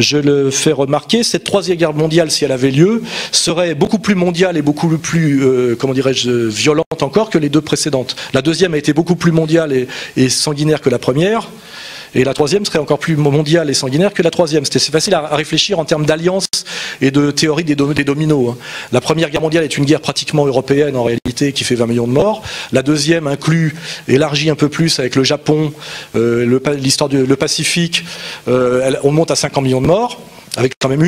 je le fais remarquer, cette troisième guerre mondiale, si elle avait lieu, serait beaucoup plus mondiale et beaucoup plus, comment dirais-je, violente encore que les deux précédentes. La deuxième a été beaucoup plus mondiale et sanguinaire que la première. Et la troisième serait encore plus mondiale et sanguinaire que la troisième. C'est facile à réfléchir en termes d'alliance et de théorie des dominos. La première guerre mondiale est une guerre pratiquement européenne en réalité qui fait 20 millions de morts. La deuxième inclut, élargit un peu plus avec le Japon, l'histoire du Pacifique. On monte à 50 millions de morts, avec quand même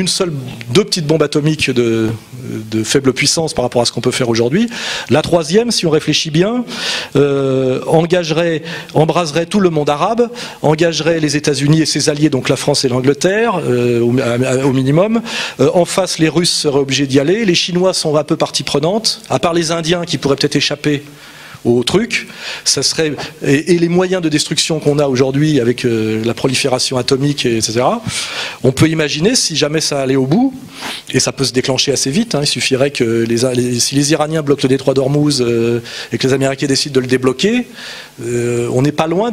deux petites bombes atomiques de faible puissance par rapport à ce qu'on peut faire aujourd'hui. La troisième, si on réfléchit bien, embraserait tout le monde arabe, engagerait les États-Unis et ses alliés, donc la France et l'Angleterre, au minimum. En face, les Russes seraient obligés d'y aller. Les Chinois sont un peu partie prenante, à part les Indiens qui pourraient peut-être échapper au truc, ça serait, et les moyens de destruction qu'on a aujourd'hui avec la prolifération atomique, etc. On peut imaginer, si jamais ça allait au bout, et ça peut se déclencher assez vite, il suffirait que si les Iraniens bloquent le détroit d'Ormuz et que les Américains décident de le débloquer, on n'est pas loin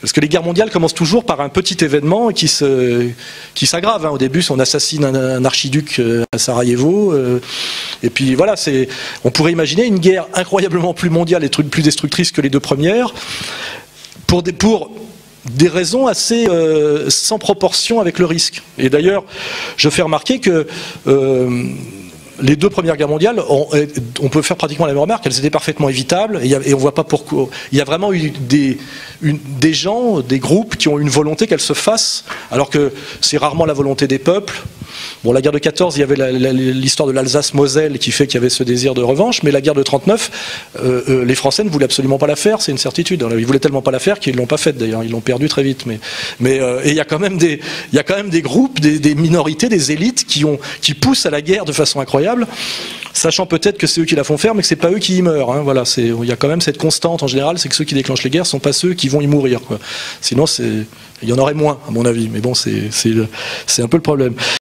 parce que les guerres mondiales commencent toujours par un petit événement qui s'aggrave. Au début, on assassine un archiduc à Sarajevo, et puis voilà, on pourrait imaginer une guerre incroyablement plus mondiale et plus destructrice que les deux premières, pour des raisons assez sans proportion avec le risque. Et d'ailleurs, je fais remarquer que les deux premières guerres mondiales, on peut faire pratiquement la même remarque, elles étaient parfaitement évitables, et on voit pas pourquoi. Il y a vraiment eu des gens, des groupes qui ont eu une volonté qu'elles se fassent, alors que c'est rarement la volonté des peuples. Bon, la guerre de 14, il y avait l'histoire de l'Alsace-Moselle qui fait qu'il y avait ce désir de revanche, mais la guerre de 39, les Français ne voulaient absolument pas la faire, c'est une certitude. Ils voulaient tellement pas la faire qu'ils l'ont pas faite d'ailleurs, ils l'ont perdue très vite. Mais il y a quand même des groupes, des minorités, des élites qui poussent à la guerre de façon incroyable, sachant peut-être que c'est eux qui la font faire, mais que c'est pas eux qui y meurent. Voilà, il y a quand même cette constante en général, c'est que ceux qui déclenchent les guerres sont pas ceux qui vont y mourir. Sinon, il y en aurait moins, à mon avis. Mais bon, c'est un peu le problème.